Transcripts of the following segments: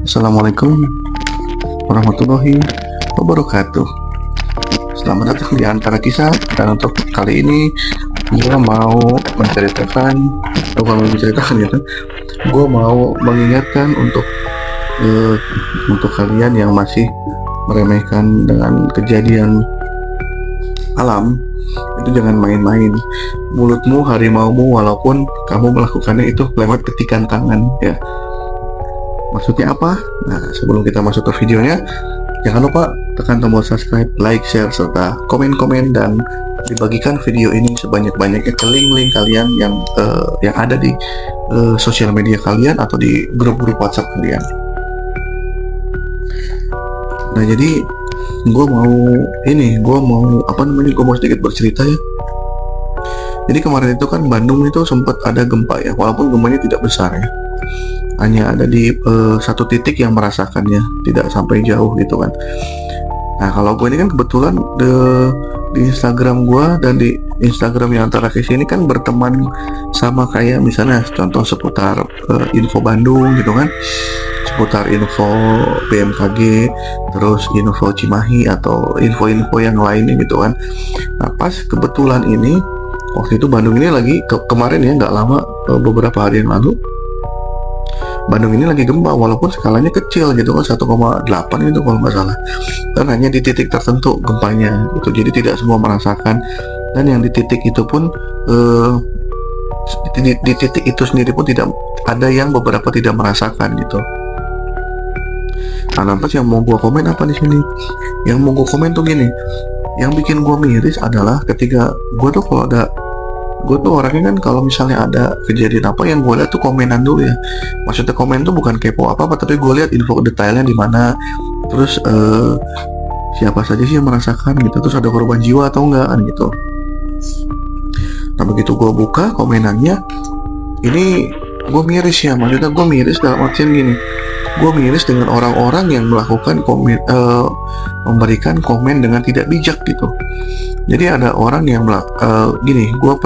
Assalamualaikum warahmatullahi wabarakatuh. Selamat datang di Antara Kisah. Dan untuk kali ini gue mau menceritakan, gue mau mengingatkan untuk kalian yang masih meremehkan dengan kejadian alam, itu jangan main-main. Mulutmu harimaumu, walaupun kamu melakukannya itu lewat ketikan tangan, ya. Maksudnya apa? Nah, sebelum kita masuk ke videonya, jangan lupa tekan tombol subscribe, like, share, serta komen-komen, dan dibagikan video ini sebanyak-banyaknya ke link-link kalian yang ada di sosial media kalian atau di grup-grup WhatsApp kalian. Nah, jadi gue mau sedikit bercerita ya. Jadi kemarin itu kan Bandung itu sempat ada gempa ya, walaupun gempanya tidak besar ya, hanya ada di satu titik yang merasakannya, tidak sampai jauh gitu kan. Nah, kalau gue ini kan kebetulan di Instagram gue dan di Instagram yang Antara Kisah ini kan berteman sama kayak misalnya contoh seputar info Bandung gitu kan, seputar info BMKG, terus info Cimahi atau info-info yang lainnya gitu kan. Nah, pas kebetulan ini waktu itu Bandung ini lagi kemarin ya, nggak lama, beberapa hari yang lalu Bandung ini lagi gempa, walaupun skalanya kecil gitu kan, 1,8 itu kalau nggak salah, dan hanya di titik tertentu gempanya itu, jadi tidak semua merasakan. Dan yang di titik itu pun di titik itu sendiri pun tidak ada, yang beberapa tidak merasakan gitu. Nah, lantas yang mau gua komen apa di sini? Yang mau gua komen tuh gini, yang bikin gua miris adalah ketika gua tuh gue tuh orangnya kan kalau misalnya ada kejadian apa yang gue lihat tuh komenan dulu ya. Maksudnya komen tuh bukan kepo apa-apa, tapi gue lihat info detailnya di mana, terus siapa saja sih yang merasakan gitu, terus ada korban jiwa atau enggak kan gitu. Nah, begitu gue buka komenannya, ini gue miris ya. Maksudnya gue miris dalam artian gini, gue miris dengan orang-orang yang melakukan memberikan komen dengan tidak bijak gitu. Jadi ada orang yang gini, gue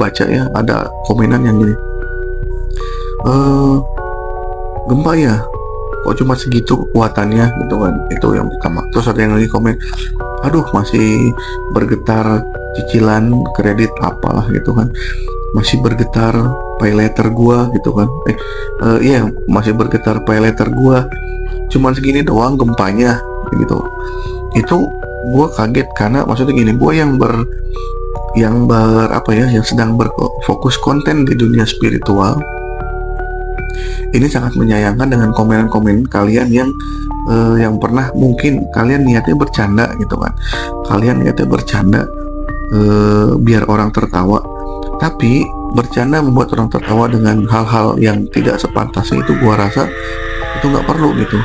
baca ya, ada komenan yang gini, gempa ya, kok cuma segitu kekuatannya gitu kan, itu yang pertama. Terus ada yang lagi komen, aduh masih bergetar cicilan kredit apalah gitu kan, masih bergetar pay letter gua gitu kan, iya masih bergetar pay letter gua, cuman segini doang gempanya gitu. Itu gue kaget karena maksudnya gini, gue yang sedang berfokus konten di dunia spiritual ini sangat menyayangkan dengan komen-komen kalian yang pernah mungkin kalian niatnya bercanda gitu kan, kalian niatnya bercanda biar orang tertawa, tapi bercanda membuat orang tertawa dengan hal-hal yang tidak sepantasnya, itu gue rasa itu nggak perlu gitu.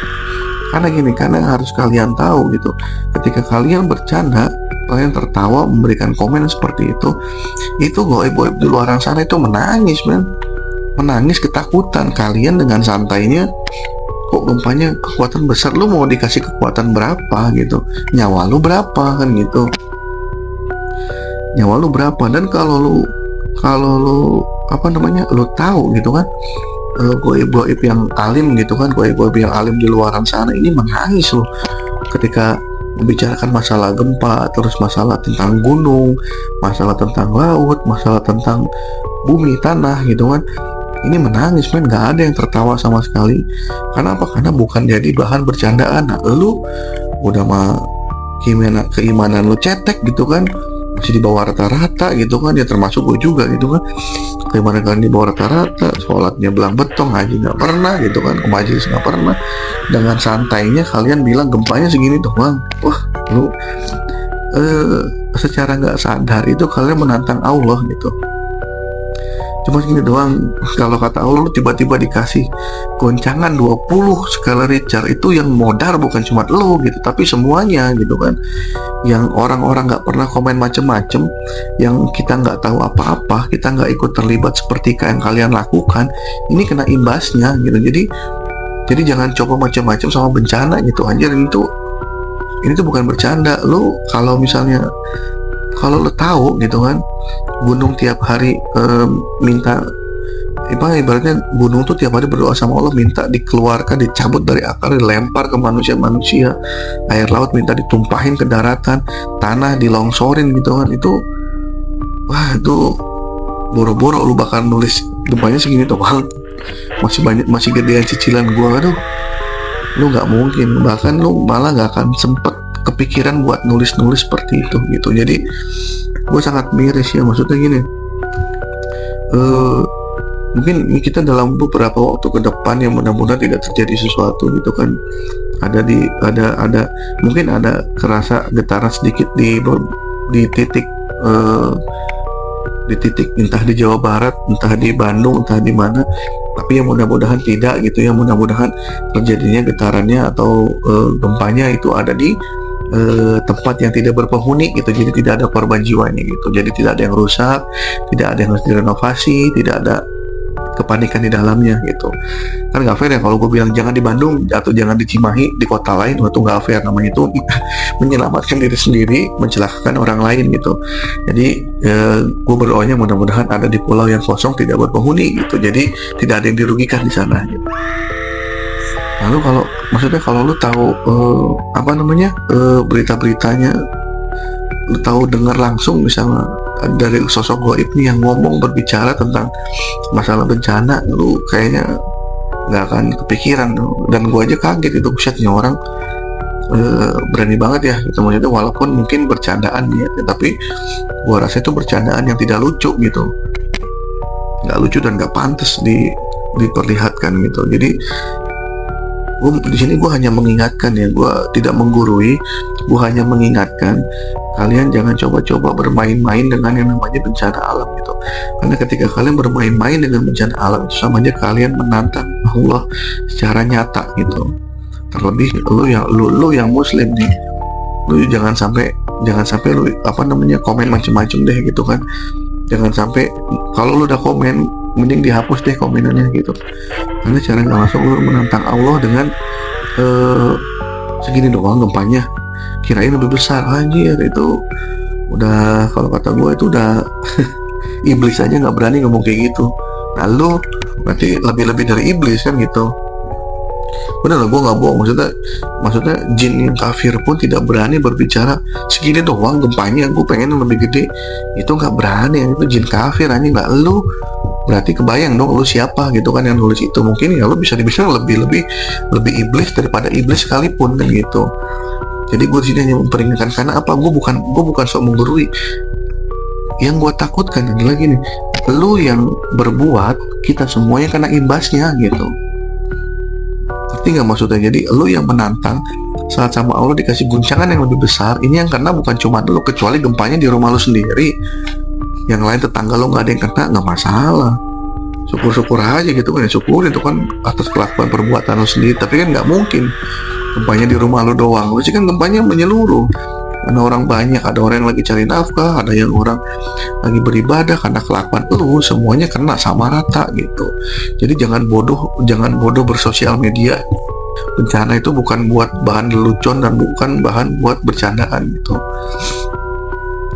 Karena harus kalian tahu gitu, ketika kalian bercanda, kalian tertawa, memberikan komen seperti itu goib-goib di luar sana itu menangis, menangis ketakutan. Kalian dengan santainya, kok gempanya kekuatan besar, lu mau dikasih kekuatan berapa gitu, nyawa lu berapa kan gitu, nyawa lu berapa. Dan kalau lu lu tahu gitu kan, goib-goib yang alim gitu kan, goib-goib yang alim di luaran sana ini menangis loh ketika membicarakan masalah gempa, terus masalah tentang gunung, masalah tentang laut, masalah tentang bumi tanah gitu kan. Ini menangis nggak ada yang tertawa sama sekali. Karena apa? Karena bukan jadi bahan bercandaan. Nah, lu udah mah keimanan lu cetek gitu kan, masih di bawah rata-rata gitu kan, ya termasuk gue juga gitu kan. Keimanan kalian di bawah rata-rata, sholatnya belang betong, haji nggak pernah gitu kan, ke majelis nggak pernah. Dengan santainya kalian bilang gempanya segini doang. Wah, lu secara nggak sadar itu kalian menantang Allah gitu. Cuma segini doang. Kalau kata Allah, lu tiba-tiba dikasih goncangan 20 skala Richter, itu yang modar bukan cuma lu gitu, tapi semuanya gitu kan. Yang orang-orang nggak pernah komen macem-macem, yang kita nggak tahu apa-apa, kita nggak ikut terlibat seperti yang kalian lakukan, ini kena imbasnya gitu. Jadi jangan coba macam-macam sama bencana gitu. Anjir, ini tuh bukan bercanda. Lu kalau misalnya lo tahu gitu kan, gunung tiap hari minta ibaratnya gunung tuh tiap hari berdoa sama Allah, minta dikeluarkan, dicabut dari akar, dilempar ke manusia-manusia. Air laut minta ditumpahin ke daratan, tanah dilongsorin gitu kan. Itu wah, itu boro-boro lu bakal nulis gempanya segini tuh, masih banyak, masih gedean cicilan gua. Aduh, lu nggak mungkin, bahkan lu malah nggak akan sempet kepikiran buat nulis-nulis seperti itu gitu. Jadi gue sangat miris ya, maksudnya gini, mungkin kita dalam beberapa waktu ke depan yang mudah-mudahan tidak terjadi sesuatu gitu kan, ada mungkin ada kerasa getaran sedikit di titik entah di Jawa Barat, entah di Bandung, entah di mana, tapi yang mudah-mudahan tidak gitu ya. Mudah-mudahan terjadinya getarannya atau gempanya itu ada di tempat yang tidak berpenghuni gitu, jadi tidak ada korban jiwanya gitu, jadi tidak ada yang rusak, tidak ada yang harus direnovasi, tidak ada kepanikan di dalamnya gitu. Kan nggak fair ya kalau gue bilang jangan di Bandung atau jangan di Cimahi, di kota lain, itu nggak fair, namanya itu menyelamatkan diri sendiri, mencelakakan orang lain gitu. Jadi gue berdoanya mudah-mudahan ada di pulau yang kosong tidak berpenghuni gitu, jadi tidak ada yang dirugikan di sana gitu. Lalu kalau lu tahu berita-beritanya, lu tahu dengar langsung misalnya dari sosok gaib nih yang ngomong berbicara tentang masalah bencana, lu kayaknya nggak akan kepikiran. Dan gua aja kaget itu, busetnya orang berani banget ya gitu. Maksudnya walaupun mungkin bercandaan ya, tapi gua rasa itu bercandaan yang tidak lucu gitu, nggak lucu dan nggak pantas diperlihatkan gitu. Jadi di sini gue hanya mengingatkan ya, gue tidak menggurui, gue hanya mengingatkan kalian jangan coba-coba bermain-main dengan yang namanya bencana alam gitu. Karena ketika kalian bermain-main dengan bencana alam itu sama aja kalian menantang Allah secara nyata gitu. Terlebih lu yang muslim nih, lu jangan sampai lu komen macem-macem deh gitu kan. Jangan sampai, kalau lu udah komen mending dihapus deh komenannya gitu. Karena cara nggak langsung lu menantang Allah dengan segini doang gempanya, kirain lebih besar. Anjir, itu udah, kalau kata gue itu udah iblis aja nggak berani ngomong kayak gitu. Nah lu berarti lebih dari iblis kan gitu. Bener lah, gue nggak bohong. Maksudnya jin yang kafir pun tidak berani berbicara segini doang gempanya, gue pengen yang lebih gede. Itu nggak berani, itu jin kafir aja. Nggak lu, berarti kebayang dong lu siapa gitu kan yang nulis itu. Mungkin ya lu bisa dibilang lebih iblis daripada iblis sekalipun kan gitu. Jadi gue disini hanya memperingatkan, karena apa? Gue bukan sok menggurui. Yang gue takutkan adalah gini, lu yang berbuat, kita semuanya kena imbasnya gitu. Ngerti nggak maksudnya? Jadi lu yang menantang saat sama Allah dikasih guncangan yang lebih besar. Ini yang kena bukan cuma lu, kecuali gempanya di rumah lu sendiri, yang lain tetangga lo nggak ada yang kena, nggak masalah, syukur-syukur aja gitu kan ya. Syukur itu kan atas kelakuan perbuatan lo sendiri. Tapi kan nggak mungkin gempanya di rumah lo doang. Lo sih kan gempanya menyeluruh, karena orang banyak, ada orang yang lagi cari nafkah, ada yang orang lagi beribadah, karena kelakuan lo semuanya kena sama rata gitu. Jadi jangan bodoh bersosial media. Bencana itu bukan buat bahan lelucon dan bukan bahan buat bercandaan gitu.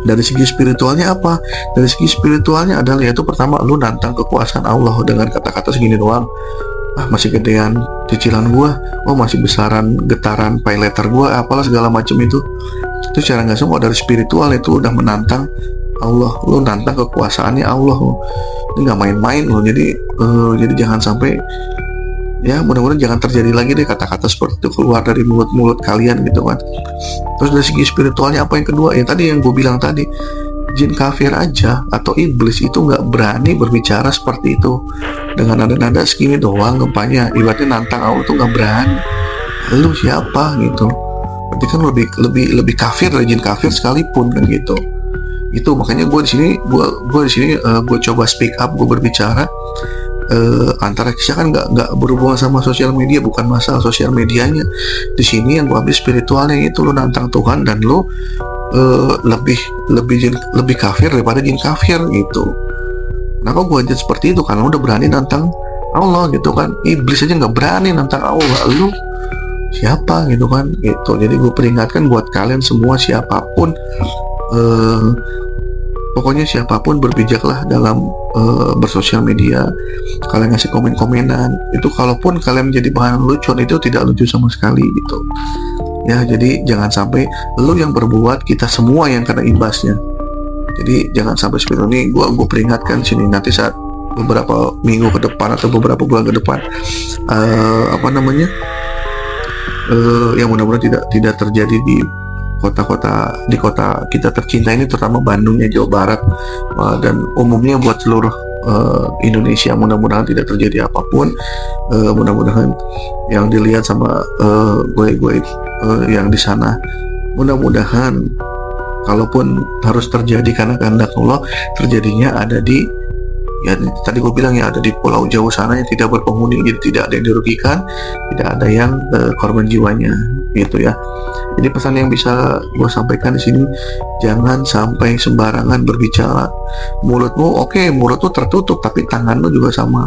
Dari segi spiritualnya apa? Dari segi spiritualnya adalah, yaitu pertama, lu nantang kekuasaan Allah dengan kata-kata segini doang. Masih gedean cicilan gua, masih besaran getaran pay letter gua, apalah segala macam itu. Itu secara nggak semua dari spiritual itu udah menantang Allah. Lu nantang kekuasaannya Allah. Ini nggak main-main loh. Jadi jangan sampai, ya mudah-mudahan jangan terjadi lagi deh kata-kata seperti itu keluar dari mulut-mulut kalian gitu kan. Terus dari segi spiritualnya apa yang kedua? Ya tadi yang gue bilang tadi, jin kafir aja atau iblis itu nggak berani berbicara seperti itu dengan nada-nada segini doang gempanya, ibaratnya nantang Allah tuh nggak berani. Lu siapa gitu? Berarti kan lebih kafir dari jin kafir sekalipun kan gitu. Itu makanya gue di sini gue coba speak up, gue berbicara. Antara kisah kan nggak berhubungan sama sosial media, bukan masalah sosial medianya. Di sini yang gue ambil spiritualnya, itu lo nantang Tuhan dan lo lebih kafir daripada jin kafir gitu. Kenapa gue aja seperti itu? Karena udah berani nantang Allah gitu kan. Iblis aja nggak berani nantang Allah, lu siapa gitu kan gitu. Jadi gue peringatkan buat kalian semua, siapapun Pokoknya siapapun berbijaklah dalam bersosial media. Kalian ngasih komen-komenan itu, kalaupun kalian menjadi bahan lucuan, itu tidak lucu sama sekali gitu ya. Jadi jangan sampai lu yang berbuat, kita semua yang kena imbasnya. Jadi jangan sampai seperti ini. Gue peringatkan sini, nanti saat beberapa minggu ke depan atau beberapa bulan ke depan, yang mudah-mudahan tidak terjadi di kota kita tercinta ini, terutama Bandungnya, Jawa Barat, dan umumnya buat seluruh Indonesia. Mudah-mudahan tidak terjadi apapun. Mudah-mudahan yang dilihat sama gue yang di sana, mudah-mudahan kalaupun harus terjadi karena kehendak Allah, terjadinya ada di, ya tadi gue bilang ya, ada di Pulau Jawa sana yang tidak berpenghuni. Jadi tidak ada yang dirugikan, tidak ada yang korban jiwanya gitu ya. Jadi pesan yang bisa gue sampaikan di sini, jangan sampai sembarangan berbicara. Mulutmu mulutmu tertutup, tapi tanganmu juga sama.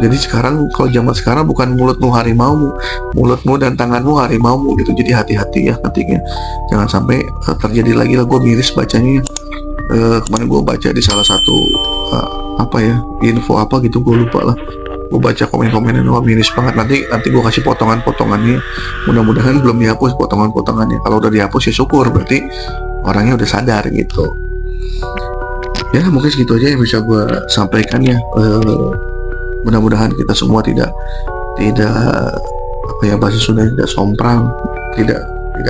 Jadi sekarang, kalau zaman sekarang, bukan mulutmu harimaumu, mulutmu dan tanganmu harimaumu gitu. Jadi hati-hati ya ketiknya, jangan sampai terjadi lagi lah. Gue miris bacanya. Kemarin gue baca di salah satu info apa gitu, gue lupa lah. Gue baca komen-komennya, wah miris banget. Nanti gue kasih potongan-potongannya. Mudah-mudahan belum dihapus potongan-potongannya. Kalau udah dihapus ya syukur, berarti orangnya udah sadar gitu. Ya mungkin segitu aja yang bisa gue sampaikan ya. Mudah-mudahan kita semua tidak bahasa Sunda, tidak somprang, tidak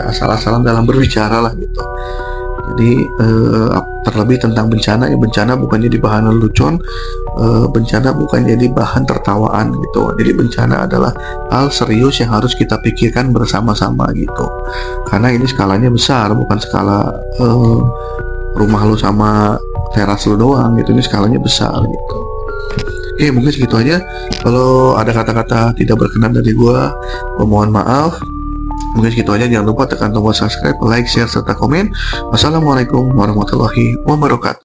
asal-asalan dalam berbicara lah gitu. Jadi terlebih tentang bencana ya, bencana bukan jadi bahan lelucon, bencana bukan jadi bahan tertawaan gitu. Jadi bencana adalah hal serius yang harus kita pikirkan bersama-sama gitu. Karena ini skalanya besar, bukan skala rumah lu sama teras lu doang gitu. Ini skalanya besar gitu. Oke, mungkin segitu aja. Kalau ada kata-kata tidak berkenan dari gua mohon maaf. Mungkin segitu aja. Jangan lupa tekan tombol subscribe, like, share, serta komen. Wassalamualaikum warahmatullahi wabarakatuh.